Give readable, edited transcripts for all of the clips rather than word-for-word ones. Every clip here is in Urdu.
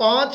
5,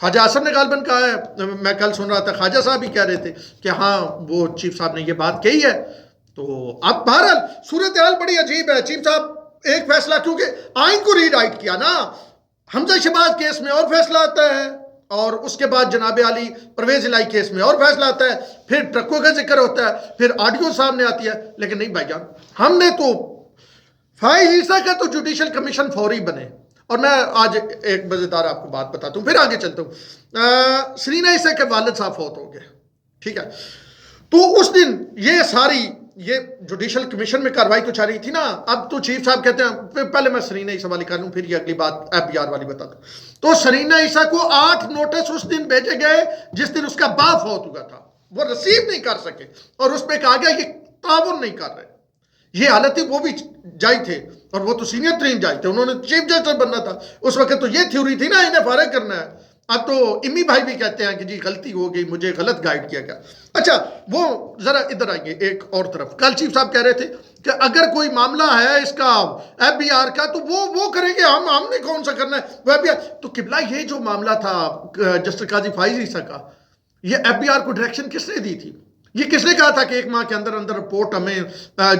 خواجہ آصف نے غالباً کہا ہے، میں کل سن رہا تھا خواجہ صاحب بھی کہہ رہے تھے کہ ہاں وہ چیف صاحب نے یہ بات کہی ہے. تو اب بہرحال صورتحال بڑی عجیب ہے. چیف صاحب ایک فیصلہ، کیونکہ آئین کو ری رائٹ کیا نا، حمزہ شہباز کیس میں اور فیصلہ آتا ہے، اور اس کے بعد جناب علی پرویز الہی کیس میں اور فیصلہ آتا ہے، پھر ٹرکوں کا ذکر ہوتا ہے، پھر آڈیو سامنے آتی ہے. لیکن نہیں بھائی جان، ہم نے تو فائز عیسیٰ کا تو جوڈیشل کمیشن فوری بنے. اور میں آج ایک مزیدار آپ کو بات بتاتا ہوں، پھر آگے چلتا ہوں. سرینا عیسیٰ کے والد صاحب فوت ہو گئے، ٹھیک ہے. تو اس دن یہ جوڈیشل کمیشن میں کاروائی تو چل رہی تھی نا. اب تو چیف صاحب کہتے ہیں، پہلے میں سرینا عیسیٰ والی کر لوں، پھر یہ اگلی بات ایف بی آر والی بتا دوں. تو سرینا عیسیٰ کو 8 نوٹس اس دن بھیجے گئے جس دن اس کا باپ فوت ہوا تھا، وہ ریسیو نہیں کر سکے، اور اس پہ کہا گیا یہ تعاون نہیں کر رہے. یہ حالت تھی، وہ بھی جائی تھے، اور وہ تو سینئر ترین جائی تھے، انہوں نے چیف جسٹس بننا تھا اس وقت. تو یہ تھیوری تھی نا انہیں فارغ کرنا ہے. اب تو امی بھائی بھی کہتے ہیں کہ جی غلطی ہو گئی، مجھے غلط گائیڈ کیا گیا. اچھا وہ ذرا ادھر آئیے ایک اور طرف. کل چیف صاحب کہہ رہے تھے کہ اگر کوئی معاملہ ہے اس کا ایف بی آر کا تو وہ کریں گے، ہم نے کون سا کرنا ہے وہ ایف بی آر. تو قبلہ یہ جو معاملہ تھا جسٹس قاضی فائز عیسیٰ کا، یہ ایف بی آر کو ڈائریکشن کس نے دی تھی؟ یہ کس نے کہا تھا کہ 1 ماہ کے اندر رپورٹ ہمیں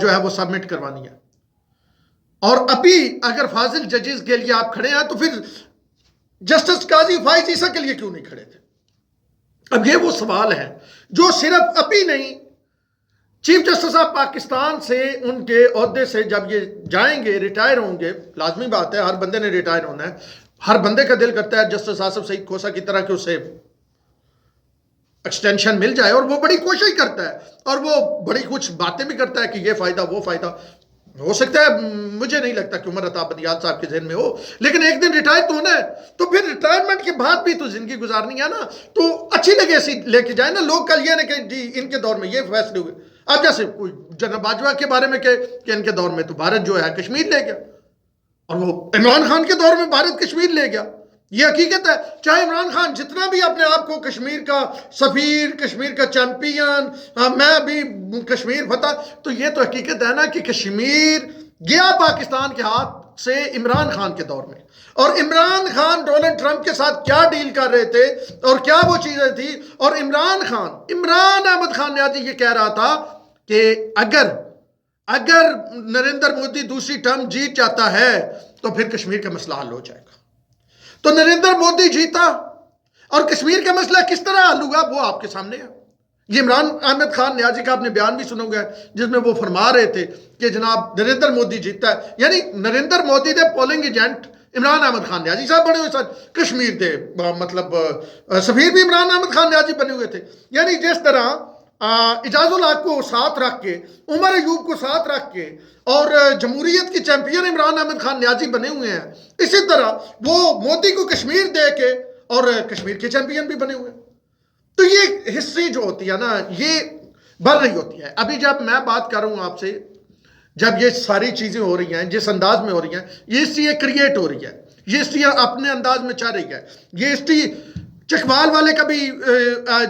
جو ہے وہ سبمٹ کروانی ہے؟ اور ابھی اگر فاضل ججز کے لیے آپ کھڑے ہیں تو پھر جسٹس قاضی فائز عیسیٰ کے لیے کیوں نہیں کھڑے تھے؟ اب یہ وہ سوال ہے جو صرف ابھی نہیں، چیف جسٹس آف پاکستان سے ان کے عہدے سے جب یہ جائیں گے، ریٹائر ہوں گے، لازمی بات ہے، ہر بندے نے ریٹائر ہونا ہے. ہر بندے کا دل کرتا ہے جسٹس آصف سعید کھوسہ کی طرح کہ اسے ایکسٹینشن مل جائے، اور وہ بڑی کوشش کرتا ہے، اور وہ بڑی کچھ باتیں بھی کرتا ہے کہ یہ فائدہ وہ فائدہ. ہو سکتا ہے، مجھے نہیں لگتا کہ عمر عطا بدیال صاحب کے ذہن میں ہو، لیکن ایک دن ریٹائر تو ہونا ہے. تو پھر ریٹائرمنٹ کے بعد بھی تو زندگی گزارنی ہے نا، تو اچھی لگے ایسی لے کے جائیں نا. لوگ کل یہ نہیں کہ جی ان کے دور میں یہ فیصلے ہوئے. اب جیسے کوئی جنرل باجوہ کے بارے میں کہ ان کے دور میں تو بھارت جو ہے کشمیر لے گیا، اور وہ عمران خان کے دور میں بھارت کشمیر لے گیا. یہ حقیقت ہے. چاہے عمران خان جتنا بھی اپنے آپ کو کشمیر کا سفیر، کشمیر کا چیمپئن، میں بھی کشمیر فتح، تو یہ تو حقیقت ہے نا کہ کشمیر گیا پاکستان کے ہاتھ سے عمران خان کے دور میں. اور عمران خان ڈونلڈ ٹرمپ کے ساتھ کیا ڈیل کر رہے تھے اور کیا وہ چیزیں تھی. اور عمران احمد خان نیازی یہ کہہ رہا تھا کہ اگر نریندر مودی دوسری ٹرم جیت جاتا ہے تو پھر کشمیر کا مسئلہ حل ہو جائے گا. تو نریندر مودی جیتا، اور کشمیر کا مسئلہ کس طرح حل ہوا وہ آپ کے سامنے ہے. یہ عمران احمد خان نیازی کا آپ نے بیان بھی سنا ہوگا جس میں وہ فرما رہے تھے کہ جناب نریندر مودی جیتا ہے، یعنی نریندر مودی دے پولنگ ایجنٹ عمران احمد خان نیازی صاحب بنے ہوئے ساتھ، کشمیر دے مطلب سفیر بھی عمران احمد خان نیازی بنے ہوئے تھے. یعنی جس طرح اعجاز الحق کو ساتھ رکھ کے، عمر ایوب کو ساتھ رکھ کے، اور جمہوریت کی چیمپئن عمران احمد خان نیازی بنے ہوئے ہیں، اسی طرح وہ مودی کو کشمیر دے کے اور کشمیر کے چیمپئن بھی بنے ہوئے ہیں. تو یہ ہسٹری جو ہوتی ہے نا، یہ بڑھ رہی ہوتی ہے. ابھی جب میں بات کر رہا ہوں آپ سے، جب یہ ساری چیزیں ہو رہی ہیں جس انداز میں ہو رہی ہیں، یہ ہسٹری کریٹ ہو رہی ہے، یہ ہسٹری اپنے انداز میں چل رہی ہے. یہ ہسٹری چکوال والے کا بھی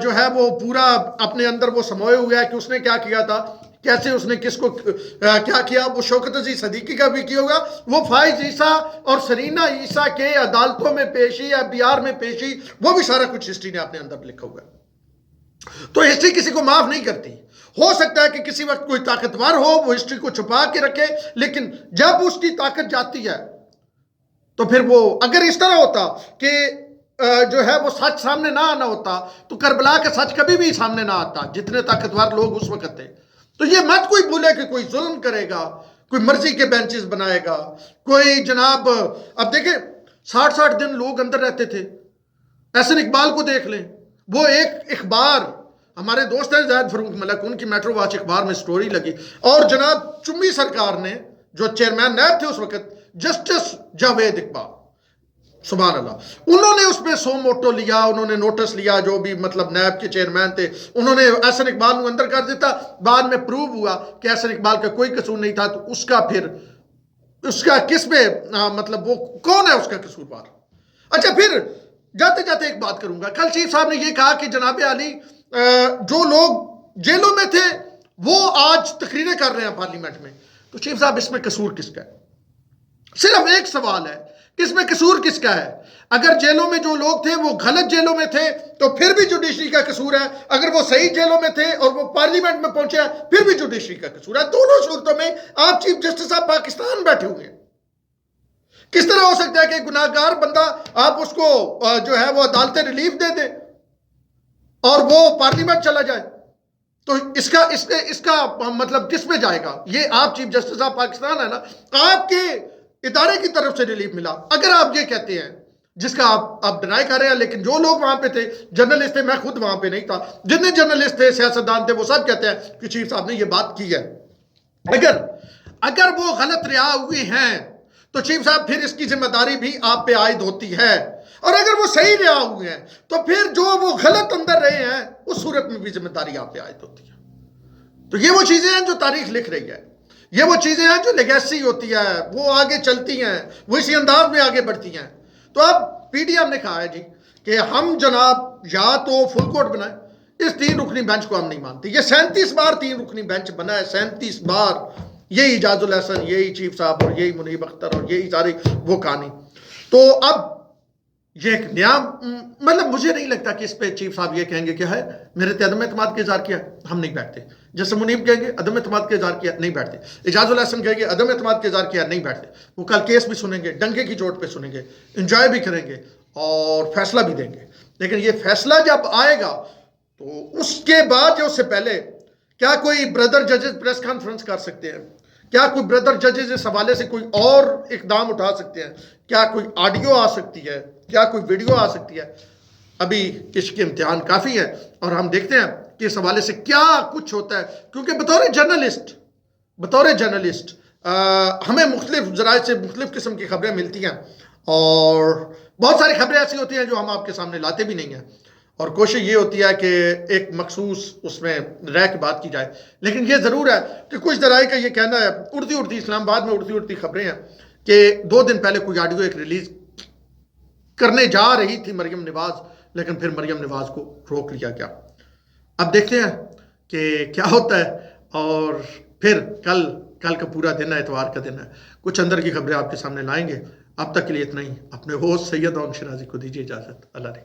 جو ہے وہ پورا اپنے اندر وہ سموئے ہوئے ہے کہ اس نے کیا کیا تھا، کیسے اس نے کس کو کیا کیا. وہ شوکت عزیز صدیقی کا بھی کیا ہوگا. وہ فائز عیسیٰ اور سرینا عیسیٰ کے عدالتوں میں پیشی یا بہار میں پیشی، وہ بھی سارا کچھ ہسٹری نے اپنے اندر لکھا ہوا ہے. تو ہسٹری کسی کو معاف نہیں کرتی. ہو سکتا ہے کہ کسی وقت کوئی طاقتور ہو وہ ہسٹری کو چھپا کے رکھے، لیکن جب اس کی طاقت جاتی ہے تو پھر وہ اگر اس طرح ہوتا کہ جو ہے وہ سچ سامنے نہ آنا ہوتا تو کربلا کا سچ کبھی بھی سامنے نہ آتا، جتنے طاقتور لوگ اس وقت تھے. تو یہ مت کوئی بھولے کہ کوئی ظلم کرے گا، کوئی مرضی کے بینچز بنائے گا، کوئی جناب. اب دیکھیں 60 دن لوگ اندر رہتے تھے. احسن اقبال کو دیکھ لیں، وہ ایک اخبار، ہمارے دوست ہیں زید فروخ ملک، ان کی میٹرو واچ اخبار میں سٹوری لگی، اور جناب چمی سرکار نے جو چیئرمین نیب تھے اس وقت، جسٹس جاوید اقبال، سبحان اللہ، انہوں نے اس پہ سو موٹو لیا، انہوں نے نوٹس لیا، جو بھی مطلب نیب کے چیئرمین تھے انہوں نے احسن اقبال کو اندر کر دیتا. بعد میں پروو ہوا کہ احسن اقبال کا کوئی قصور نہیں تھا. تو اس کا کس پہ مطلب وہ کون ہے اس کا قصوروار؟ اچھا پھر جاتے جاتے ایک بات کروں گا. کل چیف صاحب نے یہ کہا کہ جناب علی جو لوگ جیلوں میں تھے وہ آج تقریریں کر رہے ہیں پارلیمنٹ میں. تو چیف صاحب اس میں قصور کس کا ہے؟ صرف ایک سوال ہے اس میں قصور کس کا ہے؟ اگر جیلوں میں جو لوگ تھے وہ غلط جیلوں میں تھے تو پھر بھی جوڈیشری کا قصور ہے، اگر وہ صحیح جیلوں میں تھے اور وہ پارلیمنٹ میں پہنچے پھر بھی جوڈیشری کا قصور ہے۔ دونوں صورتوں میں آپ چیف جسٹس آف پاکستان بیٹھے ہوئے ہیں۔ کس طرح ہو سکتا ہے کہ گناہگار بندہ آپ اس کو جو ہے وہ عدالت ریلیف دے دیں اور وہ پارلیمنٹ چلا جائے؟ تو اس کا مطلب کس میں جائے گا؟ یہ آپ چیف جسٹس آف پاکستان ہے نا، آپ کے ادارے کی طرف سے ریلیف ملا۔ اگر آپ یہ کہتے ہیں جس کا آپ ڈینائی کر رہے ہیں، لیکن جو لوگ وہاں پہ تھے جرنلسٹ تھے، میں خود وہاں پہ نہیں تھا، جتنے جرنلسٹ تھے سیاستدان تھے وہ سب کہتے ہیں کہ چیف صاحب نے یہ بات کی ہے۔ اگر وہ غلط رہا ہوئے ہیں تو چیف صاحب پھر اس کی ذمہ داری بھی آپ پہ عائد ہوتی ہے، اور اگر وہ صحیح رہا ہوئے ہیں تو پھر جو وہ غلط اندر رہے ہیں اس صورت میں بھی ذمہ داری آپ پہ عائد ہوتی ہے۔ تو یہ وہ چیزیں ہیں جو تاریخ لکھ رہی ہے، یہ وہ چیزیں ہیں جو لیگیسی ہوتی ہے، وہ آگے چلتی ہیں، وہ اسی انداز میں آگے بڑھتی ہیں۔ تو اب پی ڈی ایم نے کہا ہے جی کہ ہم جناب یا تو فل کورٹ بنائیں، اس 3 رکنی بینچ کو ہم نہیں مانتے۔ یہ 37 بار 3 رکنی بینچ بنا ہے، 37 بار، یہی اعجاز الحسن، یہی چیف صاحب اور یہی منیب اختر اور یہی ساری وہ کہانی۔ تو اب یہ ایک نیا مطلب مجھے نہیں لگتا کہ اس پہ چیف صاحب یہ کہیں گے کہ ہے میرے تے عدم اعتماد کا اظہار کیا، ہم نہیں بیٹھتے۔ جیسے منیب کہیں گے عدم اعتماد کا اظہار کیا، نہیں بیٹھتے۔ اعجاز الحسن کہیں گے عدم اعتماد کا اظہار کیا، نہیں بیٹھتے۔ وہ کل کیس بھی سنیں گے، ڈنکے کی چوٹ پہ سنیں گے، انجوائے بھی کریں گے اور فیصلہ بھی دیں گے۔ لیکن یہ فیصلہ جب آئے گا تو اس کے بعد یا اس سے پہلے کیا کوئی بردر ججز پریس کانفرنس کر سکتے ہیں؟ کیا کوئی بردر ججز اس حوالے سے کوئی اور اقدام اٹھا سکتے ہیں؟ کیا کوئی آڈیو آ سکتی ہے؟ کیا کوئی ویڈیو آ سکتی ہے؟ ابھی اس کے امتحان کافی ہے اور ہم دیکھتے ہیں کہ اس حوالے سے کیا کچھ ہوتا ہے، کیونکہ بطور جرنلسٹ ہمیں مختلف ذرائع سے مختلف قسم کی خبریں ملتی ہیں، اور بہت ساری خبریں ایسی ہوتی ہیں جو ہم آپ کے سامنے لاتے بھی نہیں ہیں، اور کوشش یہ ہوتی ہے کہ ایک مخصوص اس میں رہ کے بات کی جائے۔ لیکن یہ ضرور ہے کہ کچھ ذرائع کا یہ کہنا ہے، اڑتی اسلام آباد میں اڑتی خبریں ہیں کہ 2 دن پہلے کوئی آڈیو ایک ریلیز کرنے جا رہی تھی مریم نواز، لیکن پھر مریم نواز کو روک لیا گیا۔ اب دیکھتے ہیں کہ کیا ہوتا ہے، اور پھر کل کا پورا دن ہے، اتوار کا دن ہے، کچھ اندر کی خبریں آپ کے سامنے لائیں گے۔ اب تک کے لیے اتنا ہی۔ اپنے ہوسٹ سید اون شرازی کو دیجیے اجازت۔ اللہ نے